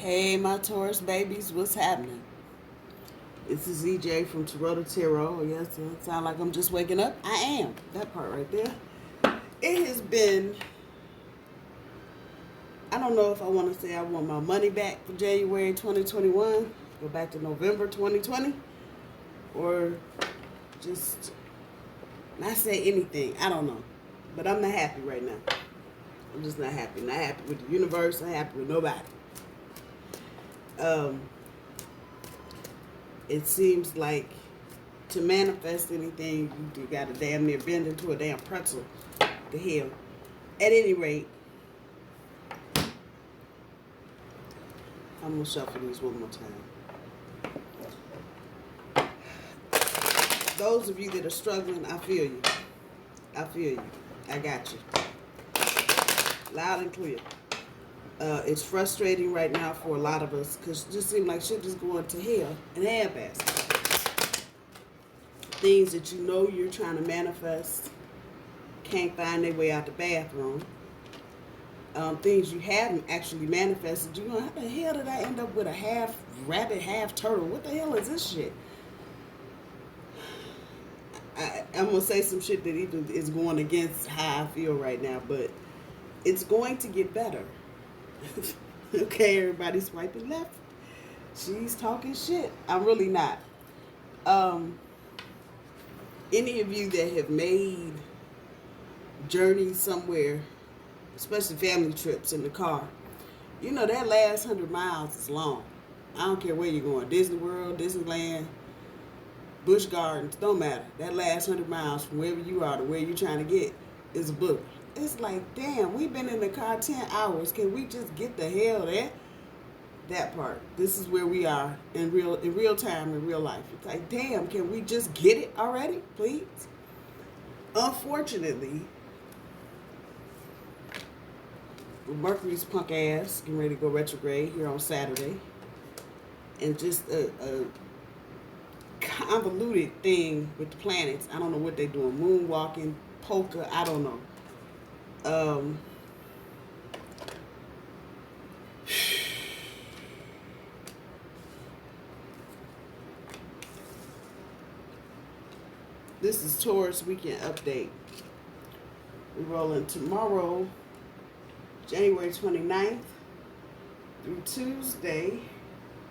Hey, my Taurus babies, what's happening? This is EJ from Taurota Tarot. Yes, it sounds like I'm just waking up. I am. That part right there. It has been, I don't know if I want to say I want my money back for January 2021, go back to November 2020, or just not say anything. I don't know. But I'm not happy right now. I'm just not happy. Not happy with the universe. Not happy with nobody. It seems like to manifest anything, you got to damn near bend into a damn pretzel. The hell. At any rate, I'm going to shuffle these one more time. Those of you that are struggling, I feel you. I feel you. I got you. Loud and clear. It's frustrating right now for a lot of us because it just seems like shit is going to hell in handbasket. Things that you know you're trying to manifest can't find their way out the bathroom. Things you haven't actually manifested. You know, how the hell did I end up with a half rabbit, half turtle? What the hell is this shit? I'm going to say some shit that even is going against how I feel right now, but it's going to get better. Okay, everybody swiping left. She's talking shit. I'm really not. Any of you that have made journeys somewhere, especially family trips in the car, you know that last 100 miles is long. I don't care where you're going. Disney World, Disneyland, Busch Gardens, don't matter. That last 100 miles from wherever you are to where you're trying to get is a book. It's like, damn, we've been in the car 10 hours. Can we just get the hell there? That part. This is where we are in real time, in real life. It's like, damn, can we just get it already, please? Unfortunately, Mercury's punk ass getting ready to go retrograde here on Saturday. And just a convoluted thing with the planets. I don't know what they're doing. Moonwalking, polka, I don't know. This is Taurus Weekend Update. We're rolling tomorrow, January 29th through Tuesday,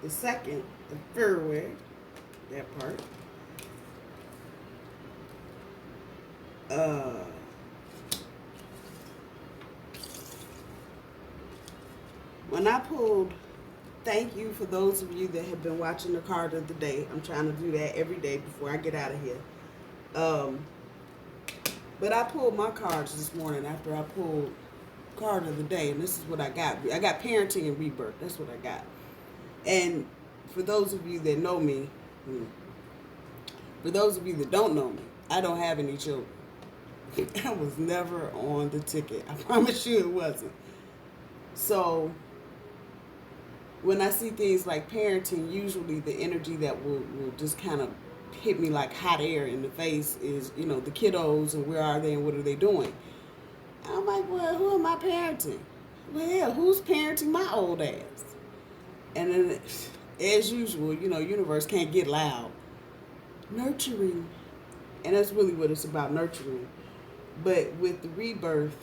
the 2nd of February. That part. When I pulled, thank you for those of you that have been watching the card of the day. I'm trying to do that every day before I get out of here. But I pulled my cards this morning after I pulled card of the day, and this is what I got. I got parenting and rebirth. That's what I got. And for those of you that know me, for those of you that don't know me, I don't have any children. I was never on the ticket. I promise you it wasn't. So when I see things like parenting, usually the energy that will just kind of hit me like hot air in the face is, you know, the kiddos and where are they and what are they doing. And I'm like, well, who am I parenting? Well, yeah, who's parenting my old ass? And then, as usual, you know, universe can't get loud. Nurturing. And that's really what it's about, nurturing. But with the rebirth,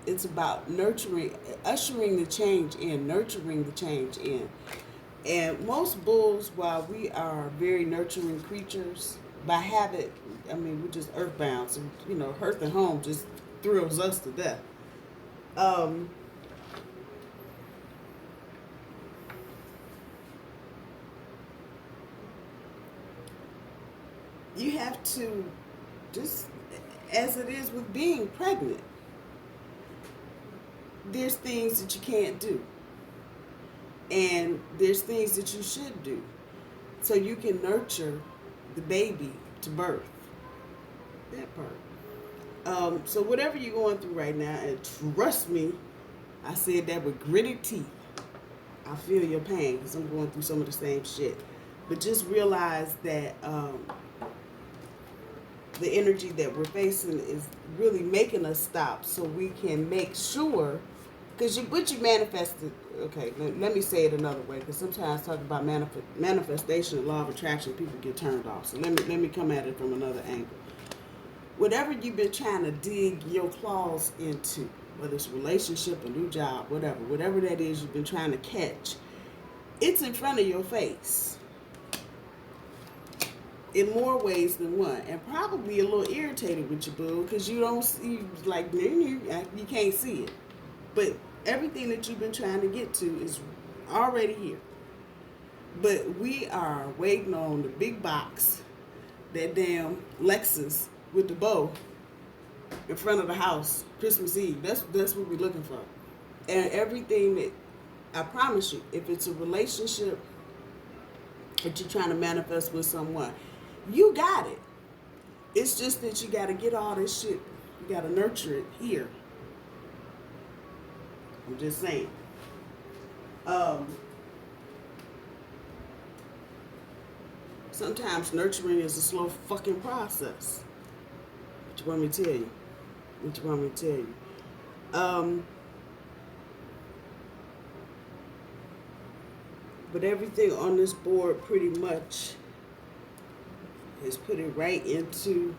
it's about nurturing, ushering the change in, nurturing the change in. And most bulls, while we are very nurturing creatures, by habit, I mean, we're just earthbound. So, you know, Earth and Home just thrills us to death. You have to, just as it is with being pregnant, there's things that you can't do. And there's things that you should do. So you can nurture the baby to birth. That part. So whatever you're going through right now, and trust me, I said that with gritted teeth. I feel your pain because I'm going through some of the same shit. But just realize that the energy that we're facing is really making us stop so we can make sure Because what you manifested, okay, let me say it another way, because sometimes talking about manifestation and law of attraction, people get turned off. So let me come at it from another angle. Whatever you've been trying to dig your claws into, whether it's a relationship, a new job, whatever that is you've been trying to catch, it's in front of your face in more ways than one, and probably a little irritated with your boo because you don't see, like, you can't see it, but everything that you've been trying to get to is already here. But we are waiting on the big box, that damn Lexus with the bow in front of the house Christmas Eve. That's what we're looking for. And everything that, I promise you, if it's a relationship that you're trying to manifest with someone, you got it. It's just that you got to get all this shit, you got to nurture it here. I'm just saying. Sometimes nurturing is a slow fucking process. What you want me to tell you? What you want me to tell you? But everything on this board pretty much is put it right into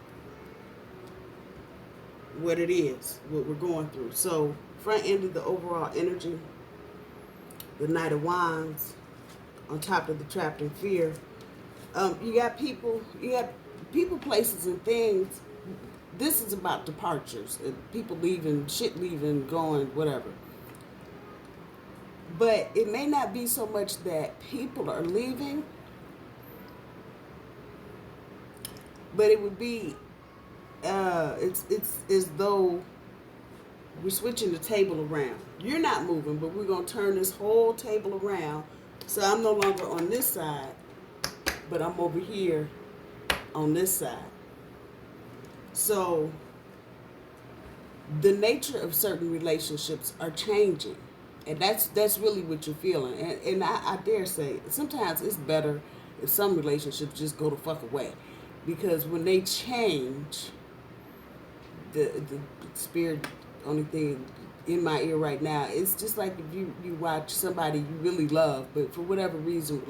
what it is, what we're going through. So, front end of the overall energy, the Knight of Wands, on top of the Trapped in Fear. You got people, places, and things. This is about departures, people leaving, shit leaving, going, whatever. But it may not be so much that people are leaving, but it would be, it's as though we're switching the table around. You're not moving, but we're going to turn this whole table around. So I'm no longer on this side, but I'm over here on this side. So the nature of certain relationships are changing. And that's really what you're feeling. And I dare say, sometimes it's better if some relationships just go the fuck away. Because when they change, the spirit, only thing in my ear right now, it's just like if you watch somebody you really love, but for whatever reason,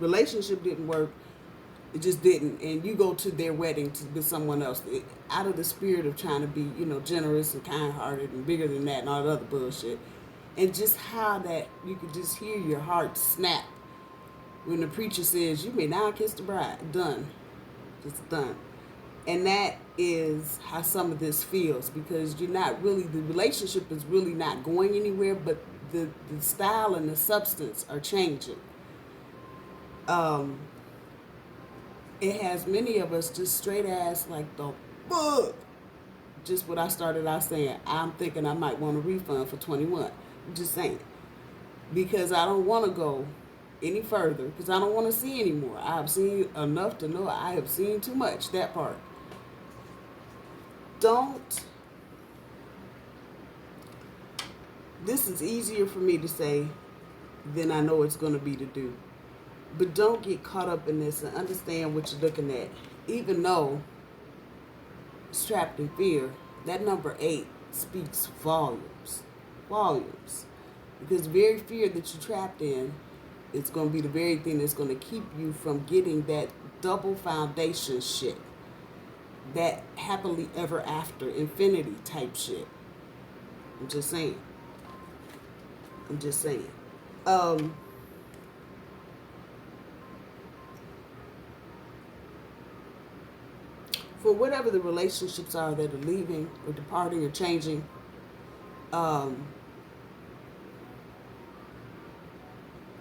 relationship didn't work, it just didn't, and you go to their wedding with someone else, out of the spirit of trying to be, generous and kind-hearted and bigger than that and all that other bullshit. And just how that you could just hear your heart snap when the preacher says, "You may now kiss the bride." Done. It's done. And that is how some of this feels, because you're not really, the relationship is really not going anywhere, but the style and the substance are changing. It has many of us just straight ass like the fuck. Just what I started out saying. I'm thinking I might want a refund for 21. I'm just saying. Because I don't want to go any further. Because I don't want to see anymore. I've seen enough to know I have seen too much. That part. This is easier for me to say than I know it's going to be to do. But don't get caught up in this and understand what you're looking at. Even though it's trapped in fear, that number 8 speaks volumes. Volumes. Because the very fear that you're trapped in, it's going to be the very thing that's going to keep you from getting that double foundation shit. That happily ever after, infinity type shit. I'm just saying. For whatever the relationships are that are leaving or departing or changing,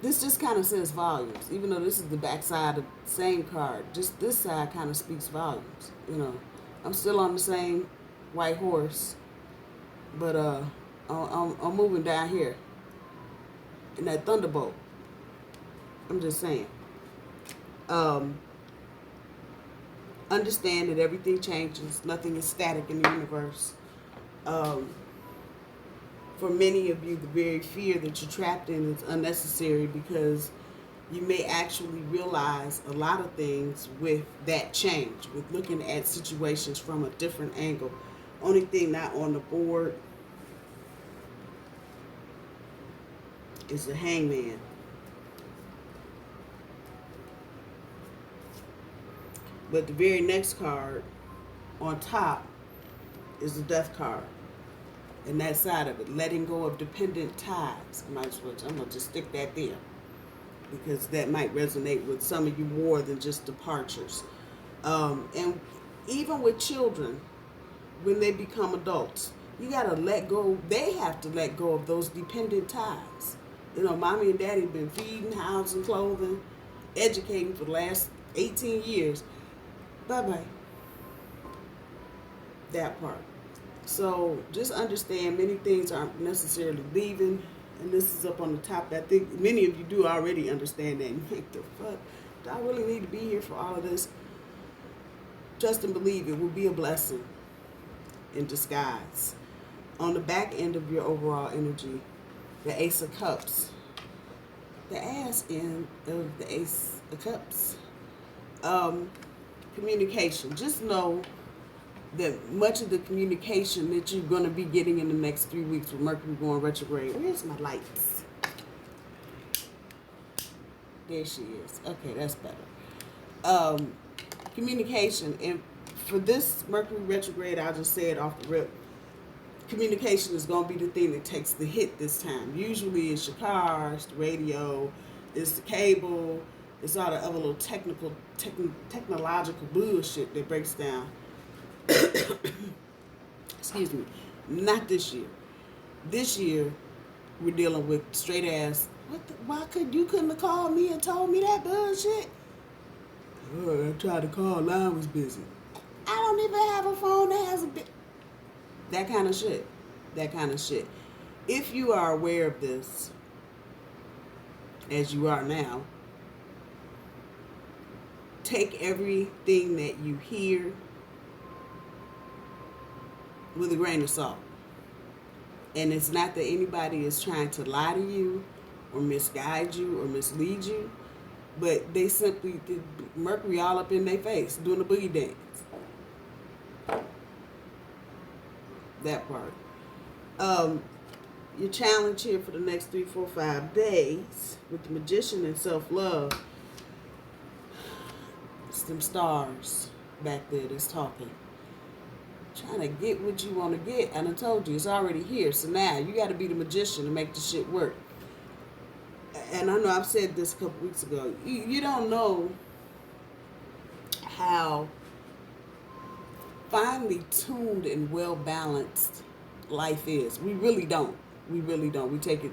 this just kind of says volumes. Even though this is the backside of the same card, just this side kind of speaks volumes. I'm still on the same white horse, but I'm moving down here in that thunderbolt. I'm just saying. Understand that everything changes. Nothing is static in the universe. For many of you, the very fear that you're trapped in is unnecessary, because you may actually realize a lot of things with that change, with looking at situations from a different angle. Only thing not on the board is the Hangman. But the very next card on top is the Death card. And that side of it, letting go of dependent ties. I'm gonna just stick that there, because that might resonate with some of you more than just departures. And even with children, when they become adults, you gotta let go. They have to let go of those dependent ties. You know, mommy and daddy have been feeding, housing, clothing, educating for the last 18 years. Bye-bye. That part. So just understand, many things aren't necessarily leaving, and this is up on the top. I think many of you do already understand that. And think, the fuck, do I really need to be here for all of this? Trust and believe it will be a blessing in disguise. On the back end of your overall energy, the Ace of Cups. The ass end of the Ace of Cups. Communication. Just know that much of the communication that you're going to be getting in the next 3 weeks with Mercury going retrograde. Where's my lights? There she is. Okay, that's better. Communication. And for this Mercury retrograde, I'll just say it off the rip. Communication is going to be the thing that takes the hit this time. Usually it's your car, it's the radio, it's the cable, it's all the other little technological bullshit that breaks down. Excuse me. Not this year. This year, we're dealing with straight ass. Why couldn't have called me and told me that bullshit? Oh, I tried to call, line was busy. I don't even have a phone that has a bit. That kind of shit. That kind of shit. If you are aware of this, as you are now, take everything that you hear with a grain of salt. And it's not that anybody is trying to lie to you or misguide you or mislead you, but they simply did Mercury all up in their face doing the boogie dance. That part. Your challenge here for the next 3, 4, 5 days with the Magician and self-love. It's them stars back there that's talking. Trying to get what you want to get. And I told you, it's already here. So now you got to be the magician to make the shit work. And I know I've said this a couple weeks ago. You don't know how finely tuned and well balanced life is. We really don't. We really don't. We take it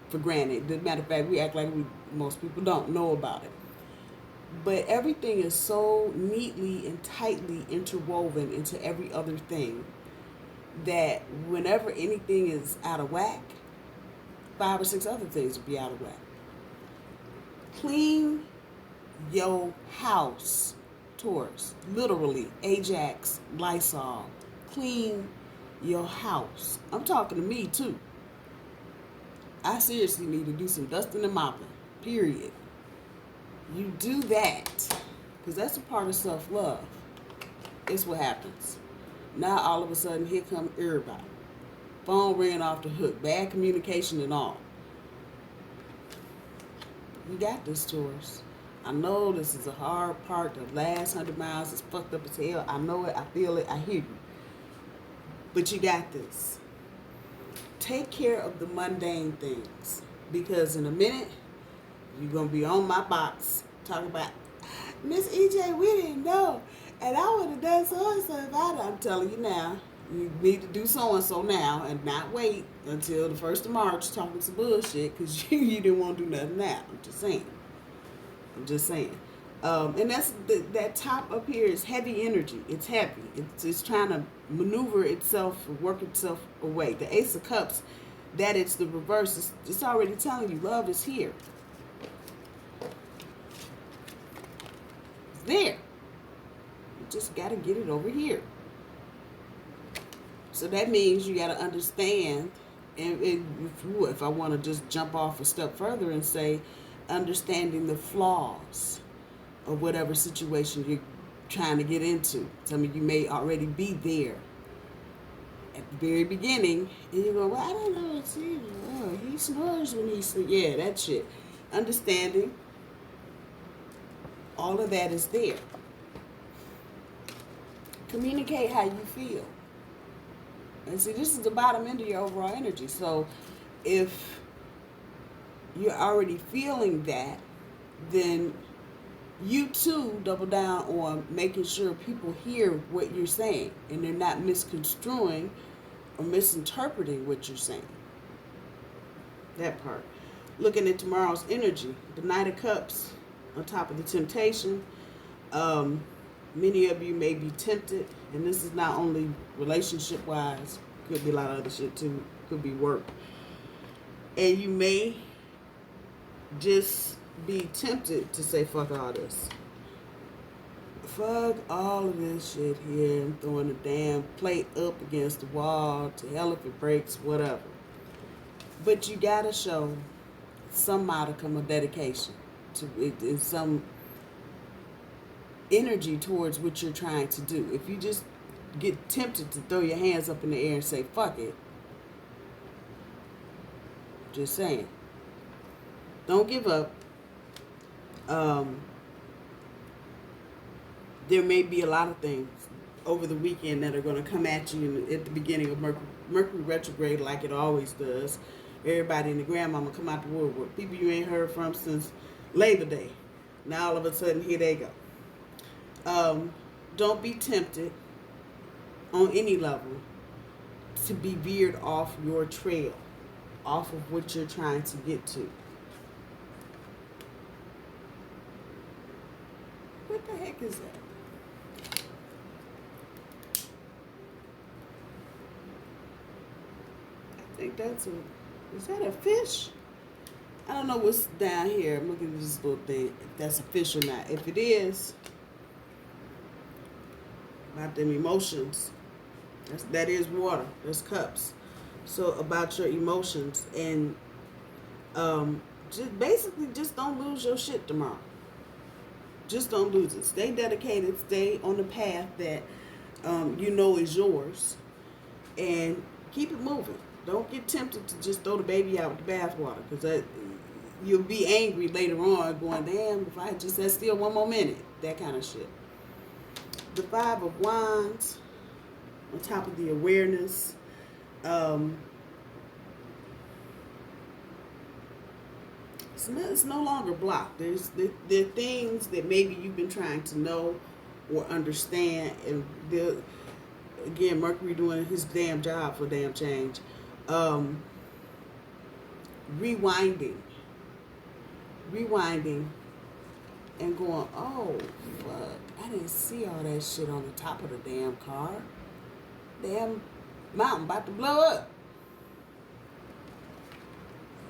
for granted. As a matter of fact, we act like most people don't know about it. But everything is so neatly and tightly interwoven into every other thing that whenever anything is out of whack, 5 or 6 other things will be out of whack. Clean your house, Taurus. Literally, Ajax, Lysol. Clean your house. I'm talking to me too. I seriously need to do some dusting and mopping, period. You do that, because that's a part of self-love. It's what happens. Now all of a sudden, here come everybody. Phone ringing off the hook. Bad communication and all. You got this, Taurus. I know this is a hard part. The last 100 miles is fucked up as hell. I know it. I feel it. I hear you. But you got this. Take care of the mundane things, because in a minute, you're going to be on my box talking about, Miss EJ, we didn't know. And I would have done so-and-so if I'm telling you now, you need to do so-and-so now and not wait until the 1st of March talking some bullshit because you didn't want to do nothing now. I'm just saying. And that's that top up here is heavy energy. It's heavy. It's trying to maneuver itself, work itself away. The Ace of Cups, that it's the reverse. It's already telling you love is here. It's there. You just got to get it over here. So that means you got to understand, and if I want to just jump off a step further and say, understanding the flaws of whatever situation you're trying to get into. Some of you may already be there. at the very beginning, and you go, well, I don't know, see, oh, he snores when he sleeps. Yeah, that shit. Understanding, all of that is there. Communicate how you feel. And see, this is the bottom end of your overall energy. So if you're already feeling that, then you too double down on making sure people hear what you're saying and they're not misconstruing or misinterpreting what you're saying. That part. Looking at tomorrow's energy, the Knight of Cups on top of the temptation. Many of you may be tempted, and this is not only relationship wise, could be a lot of other shit too, could be work. And you may just be tempted to say, fuck all this. Fuck all of this shit here. I'm throwing the damn plate up against the wall. To hell if it breaks, whatever. But you gotta show some modicum of dedication to it, and some energy towards what you're trying to do. If you just get tempted to throw your hands up in the air and say, fuck it. Just saying. Don't give up. There may be a lot of things over the weekend that are going to come at you at the beginning of Mercury retrograde, like it always does. Everybody in the grandmama come out the woodwork. People you ain't heard from since Labor Day. Now all of a sudden, here they go. Don't be tempted on any level to be veered off your trail, off of what you're trying to get to. What the heck is that? I think that's is that a fish? I don't know what's down here. I'm looking at this little thing, if that's a fish or not. If it is, about them emotions, that is water, that's cups. So about your emotions, and just don't lose your shit tomorrow. Just don't lose it. Stay dedicated. Stay on the path that you know is yours, and keep it moving. Don't get tempted to just throw the baby out with the bathwater, because you'll be angry later on, going, damn, if I had just sat still one more minute, that kind of shit. The Five of Wands on top of the awareness. It's no longer blocked. There are things that maybe you've been trying to know or understand, and again, Mercury doing his damn job for damn change. Rewinding and going, oh fuck, I didn't see all that shit on the top of the damn car. Damn mountain about to blow up.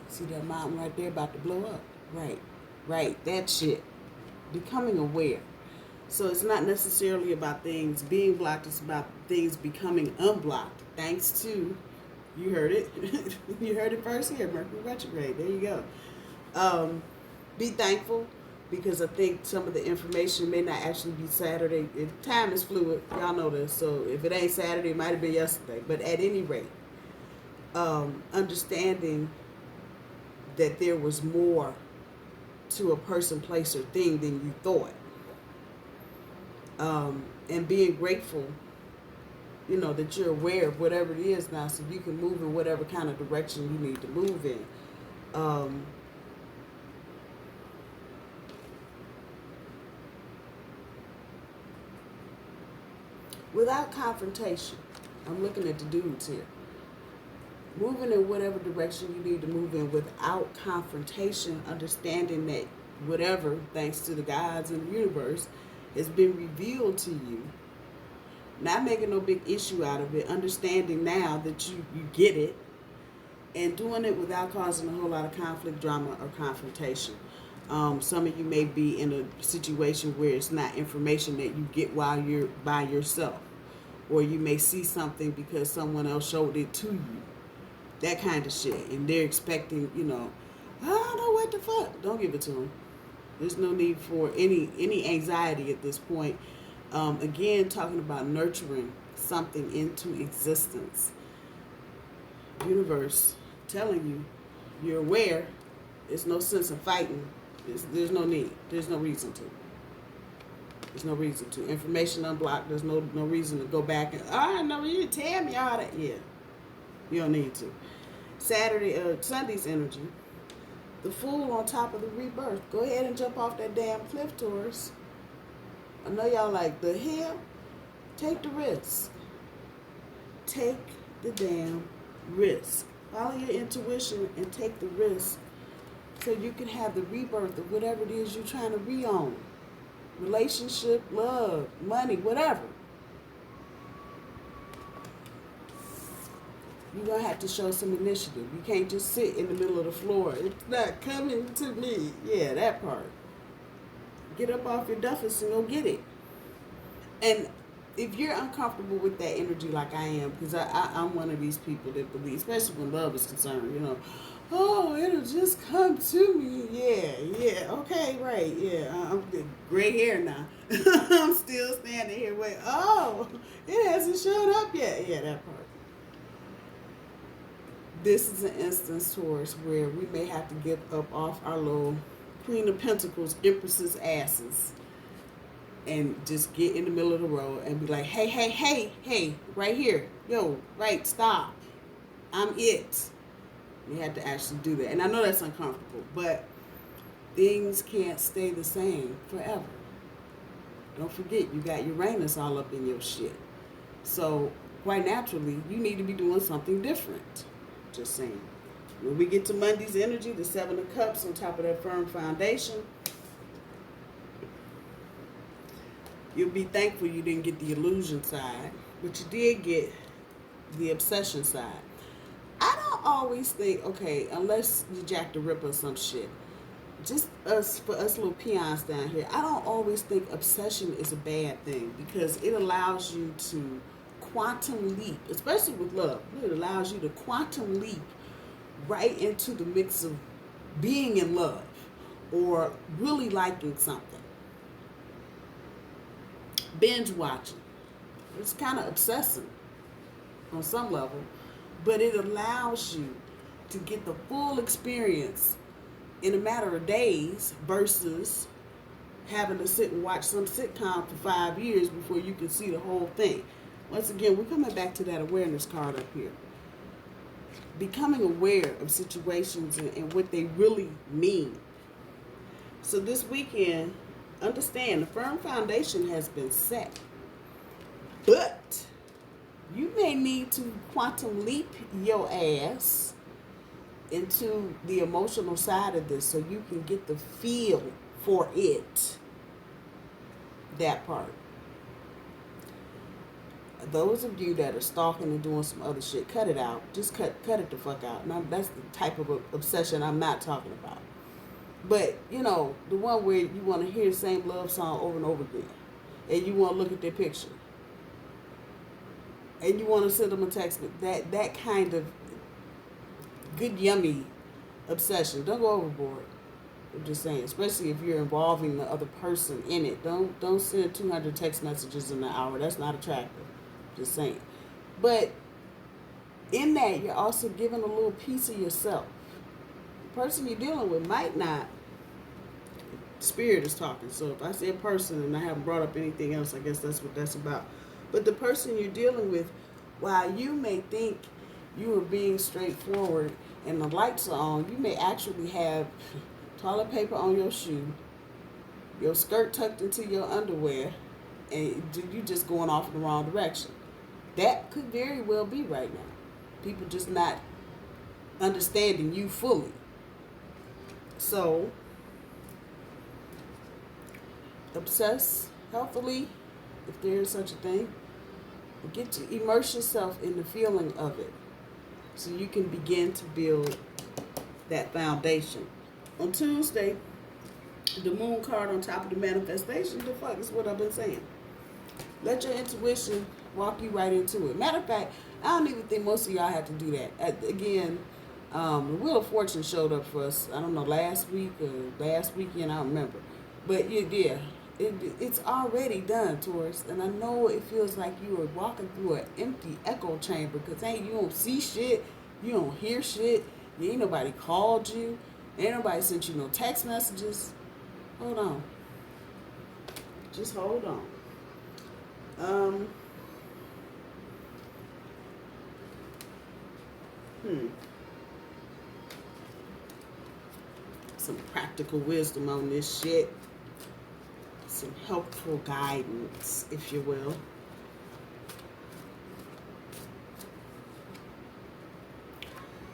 See that mountain right there about to blow up? Right, that shit. Becoming aware. So it's not necessarily about things being blocked, it's about things becoming unblocked. Thanks to, you heard it. You heard it first here, Mercury retrograde. There you go. Be thankful, because I think some of the information may not actually be Saturday. Time is fluid. Y'all know this. So if it ain't Saturday, it might have been yesterday. But at any rate, understanding that there was more to a person, place, or thing than you thought. And being grateful, that you're aware of whatever it is now, so you can move in whatever kind of direction you need to move in. Without confrontation, I'm looking at the dudes here. Moving in whatever direction you need to move in without confrontation, understanding that whatever, thanks to the gods in the universe, has been revealed to you. Not making no big issue out of it, understanding now that you get it, and doing it without causing a whole lot of conflict, drama, or confrontation. Some of you may be in a situation where it's not information that you get while you're by yourself, or you may see something because someone else showed it to you. That kind of shit. And they're expecting, I don't know what the fuck. Don't give it to them. There's no need for any anxiety at this point. Again, talking about nurturing something into existence. Universe telling you, you're aware. There's no sense of fighting. There's no need. There's no reason to. There's no reason to. Information unblocked. There's no reason to go back and, no, you didn't tell me all that. Yeah, you don't need to. Sunday's energy. The Fool on top of the rebirth. Go ahead and jump off that damn cliff, Taurus. I know y'all like, the hell? Take the risk. Take the damn risk. Follow your intuition and take the risk so you can have the rebirth of whatever it is you're trying to re-own. Relationship, love, money, whatever. You're going to have to show some initiative. You can't just sit in the middle of the floor. It's not coming to me. Yeah, that part. Get up off your duffus and go get it. And if you're uncomfortable with that energy like I am, because I'm one of these people that believe, especially when love is concerned, oh, it'll just come to me. Yeah, okay, right, yeah. I'm gray hair now. I'm still standing here waiting. Oh, it hasn't showed up yet. Yeah, that part. This is an instance, Taurus, where we may have to get up off our little Queen of Pentacles, Empress's asses, and just get in the middle of the road and be like, hey, right here. Yo, right, stop. I'm it. You have to actually do that. And I know that's uncomfortable, but things can't stay the same forever. Don't forget, you got Uranus all up in your shit. So, quite naturally, you need to be doing something different. Just saying. When we get to Monday's energy, the Seven of Cups on top of that firm foundation, you'll be thankful you didn't get the illusion side, but you did get the obsession side. I don't always think, okay, unless you Jack the Ripper or some shit, just for us little peons down here, I don't always think obsession is a bad thing, because it allows you to quantum leap, especially with love. It allows you to quantum leap right into the mix of being in love or really liking something. Binge watching. It's kind of obsessive on some level, but it allows you to get the full experience in a matter of days versus having to sit and watch some sitcom for 5 years before you can see the whole thing. Once again, we're coming back to that awareness card up here. Becoming aware of situations and what they really mean. So this weekend, understand the firm foundation has been set. But you may need to quantum leap your ass into the emotional side of this so you can get the feel for it. That part. Those of you that are stalking and doing some other shit, cut it out. Just cut it the fuck out. Now, that's the type of obsession I'm not talking about. But, the one where you want to hear the same love song over and over again. And you want to look at their picture. And you want to send them a text. That kind of good, yummy obsession. Don't go overboard. I'm just saying. Especially if you're involving the other person in it. Don't send 200 text messages in an hour. That's not attractive. Just saying. But in that, you're also giving a little piece of yourself. The person you're dealing with might not. Spirit is talking. So if I say a person and I haven't brought up anything else, I guess that's what that's about. But the person you're dealing with, while you may think you are being straightforward and the lights are on, you may actually have toilet paper on your shoe, your skirt tucked into your underwear, and you just going off in the wrong direction. That could very well be right now. People just not understanding you fully. So, obsess healthily, if there is such a thing. Get to immerse yourself in the feeling of it so you can begin to build that foundation. On Tuesday, the moon card on top of the manifestation, the fuck is what I've been saying. Let your intuition walk you right into it. Matter of fact, I don't even think most of y'all have to do that. Again, the Wheel of Fortune showed up for us, I don't know, last week or last weekend, I don't remember. But yeah, It's already done, Taurus. And I know it feels like you are walking through an empty echo chamber because you don't see shit, you don't hear shit, ain't nobody called you, ain't nobody sent you no text messages. Hold on. Just hold on. Some practical wisdom on this shit. Some helpful guidance, if you will.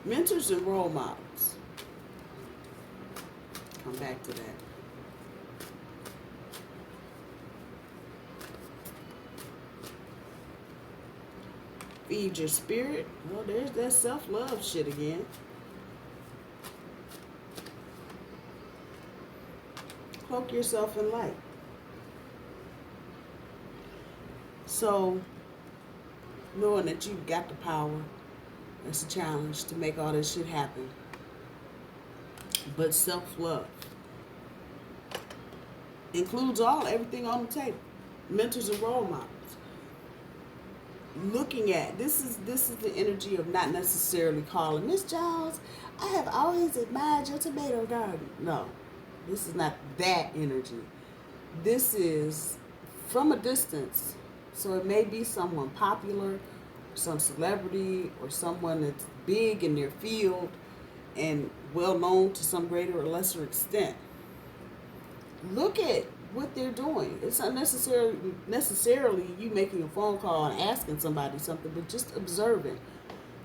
Mentors and role models. Come back to that. Feed your spirit. Well, there's that self-love shit again. Cloak yourself in light. So, knowing that you've got the power, that's a challenge to make all this shit happen. But self-love includes everything on the table. Mentors and role models. Looking at this is the energy of not necessarily calling Miss Giles, I have always admired your tomato garden. No, this is not that energy. This is from a distance. So it may be someone popular, some celebrity, or someone that's big in their field and well known to some greater or lesser extent. Look at what they're doing. It's not necessarily you making a phone call and asking somebody something, but just observing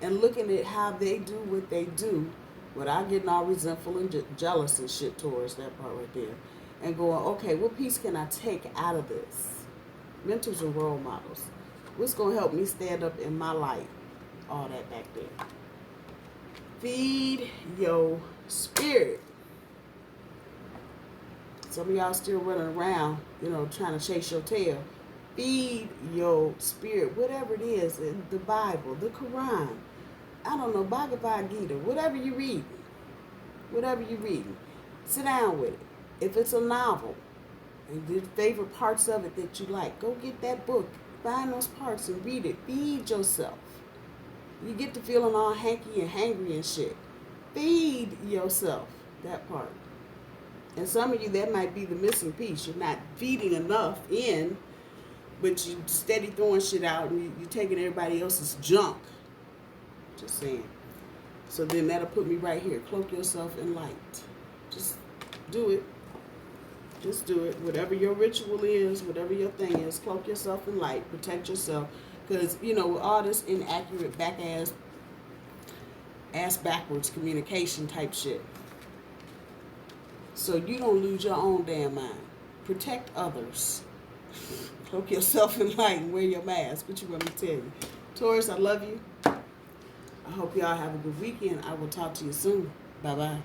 and looking at how they do what they do without getting all resentful and jealous and shit towards that part right there. And going, okay, what piece can I take out of this? Mentors and role models. What's going to help me stand up in my light? All that back there. Feed your spirit. Some of y'all still running around, trying to chase your tail. Feed your spirit. Whatever it is, the Bible, the Quran, I don't know, Bhagavad Gita, whatever you read. Sit down with it. If it's a novel, and the favorite parts of it that you like, go get that book. Find those parts and read it. Feed yourself. You get to feeling all hanky and hangry and shit. Feed yourself that part. And some of you, that might be the missing piece. You're not feeding enough in, but you steady throwing shit out and you're taking everybody else's junk. Just saying. So then that'll put me right here. Cloak yourself in light. Just do it. Just do it. Whatever your ritual is, whatever your thing is, cloak yourself in light. Protect yourself. Because, with all this inaccurate, ass backwards communication type shit. So you don't lose your own damn mind. Protect others. Cloak yourself in light and wear your mask. What you want me to tell you? Taurus, I love you. I hope y'all have a good weekend. I will talk to you soon. Bye-bye.